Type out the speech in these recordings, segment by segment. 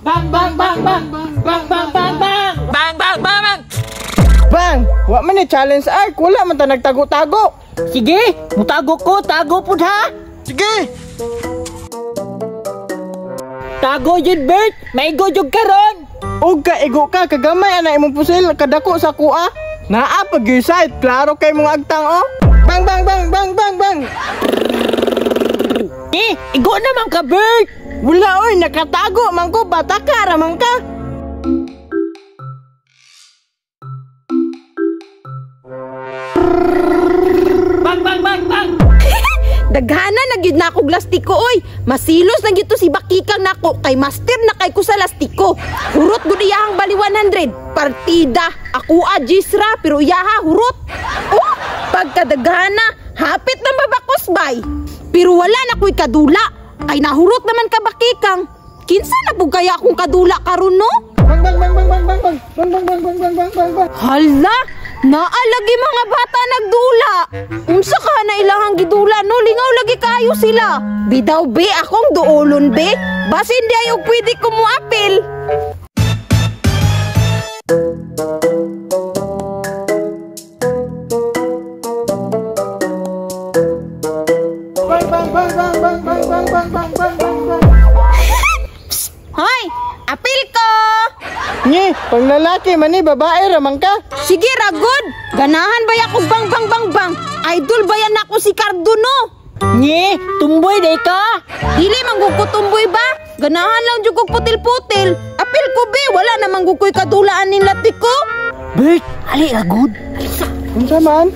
Bang bang bang bang bang bang bang bang bang bang bang. Bang, wa man ni challenge ark, wala man ta nagtago-tago. Sige, mutago ko, tago pud ha. Sige. Tago jud Bert, maigo jud karon. Og kaigo ka kagamay ana imong pusil kadako sa kuha. Naa pag site, klaro kay mong agtang oh. Bang bang bang bang bang bang. Igo naman ka Bert. Wala oy, nakatago man ko, bata ka ramang ka. Bang bang bang bang. Daghana na gyud na ako lastiko oy. Masilos na gyud to si Bakikang nako kay master na kay ko sa lastiko. Hurot gud iyahang bali 100. Partida. Ako Gisra pero iyaha hurot. Oh, pagkadaghana, hapit na mabakos bay. Pero wala na ko'y kadula. Kay nahurot naman ka Bakikang. Kinsa na pug kaya akong kadula karon no? Bang bang bang bang bang bang bang bang bang bang bang bang bang bang. Hala, naalagi mga bata nagdula. Unsa ka na ilahang gidula no, lingaw lagi kayo sila. Bidaw be akong duolon be, basin di ayo pwede ko mo apil. Bang bang bang bang bang bang bang bang bang bang bang. Hoy, apil ko. Ni, pang lalaki man ni babae ramang ka. Sige ragod, ganahan ba ako bang bang bang bang? Idol ba yan ako si Carduno? Nye, tumboy day ka. Dili manggukutumboy ba? Ganahan lang jud kog putil-putil. Apil ko be, wala namang gukoy kadulaan ning latik ko. Bert, ali ragod. Unsa man?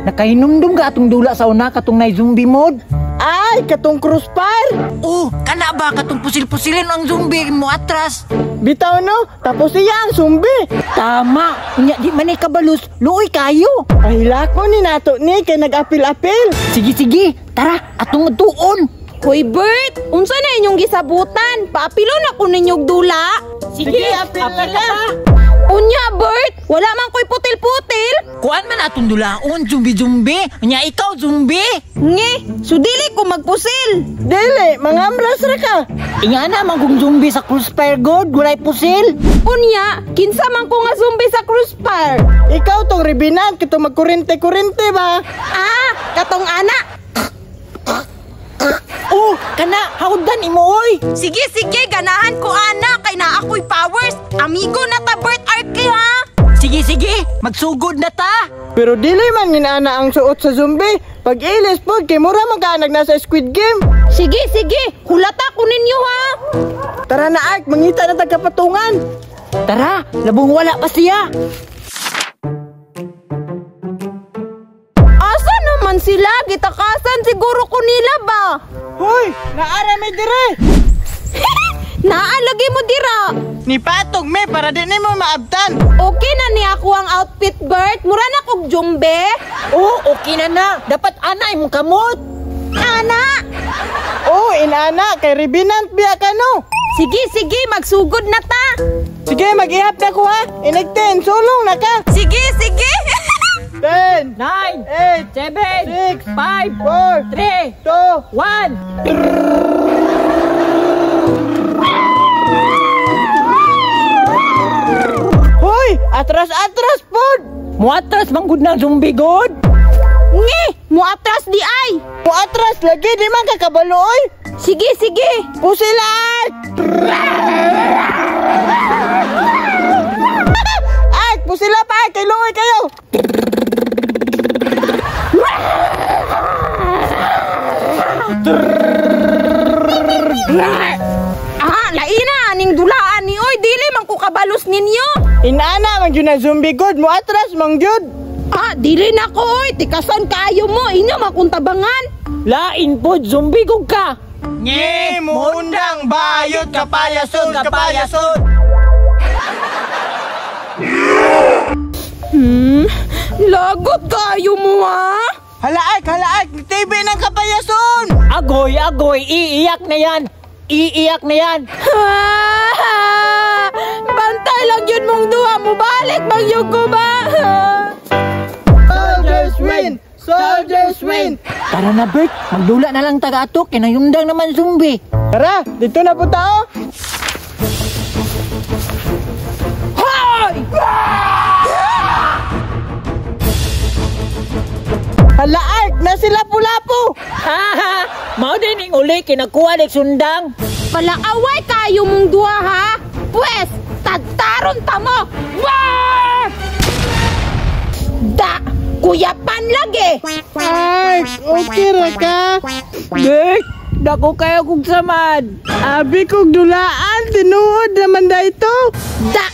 Nakahinumdum ka atong dula sa una katong nay zombie mode. Ay, katong crossfire. Oh, kana ba katong pusil-pusilin ang zombie mo atras? Bitaw no, tapos siya ang zombie. Tama, unya di man kabalus, luoy kayo. Ay lako ni nato ni kay nag-apil-apil. Sige sige, tara atong tuon. Hoy Bert, unsa na inyong gisabutan? Paapilo na ko ninyog dula. Sige, apil na ka. Unya Bert, wala man ko'y putil-putil. Kuan man atong dulaon, zombie. Unya ikaw zombie. Nge, so dili ko magpusil. Dili, mangambras ra ka. Inga na man kung zombie sa crossfire god, gulay pusil. Unya, kinsa man ko nga zombie sa crossfire. Ikaw tong ribinan, kito magkurente-kurente ba? Ah, katong ana. Oh, kana hawdan imo oy. Sige, ganahan ko ana kay na ako'y powers. Amigo na ta Bert Arky ha. Sige, magsugod na ta. Pero dili man ginana ang suot sa zombie. Pag ilis po, kay mura magkaanag na sa Squid Game. Sige, hulata ko ninyo ha. Tara na Ark, mangita na tagkapatungan. Tara, labong wala pa siya. Asa naman sila? Gitakasan siguro ko nila ba? Hoy, naara may dire. Naalagi mo dira. Ni patog me para di mo maabtan. Okay na ni ako ang outfit Bert. Mura na kog jumbe. Oh, okay na. Dapat ana imong kamot. Ana. Oh, inana kay Revenant biya ka no. Sige, magsugod na ta. Sige, mag-ihap na ko ha. Inagten, sulong na ka. Sige. 10, 9, 8, 7, 6, 5, 4, 3, 2, 1. Hoy, atras pod. muatras manggod ng zombie god. Nge, muatras di ay. Atras lagi, di man kakabalo oy. Sige. Pusilat! Ay, pusila pa, kay lungoy kayo. Laina aning dulaan ni oy, dili man ko kabalos ninyo. Inana man yun na zombie god, mo atras mang yun. Dili na ko oy, tikasan kayo mo, inyo makuntabangan. Lain po, zombie god ka. Nye, mundang bayot kapayason. Lagot kayo mo ha. Halaak, TV ng kapayason. Agoy, iiyak na yan. Bantay lang yun mong duha mo, balik magyug ko ba? Soldiers win. Tara na Bert, magdula na lang taga ato, kinayundang naman zombie. Tara, dito na po tao. Hala Ark, na sila pulapo. Haha, mao din ning uli kinakuha lik sundang. Palaaway kayo mong duha ha. Pwes, tataron ta mo. Wah! Da, kuyapan lagi. Ark, okay ra ka? Dek, dako kayo kong samad. Abi kog dulaan, tinuod naman da ito. Da,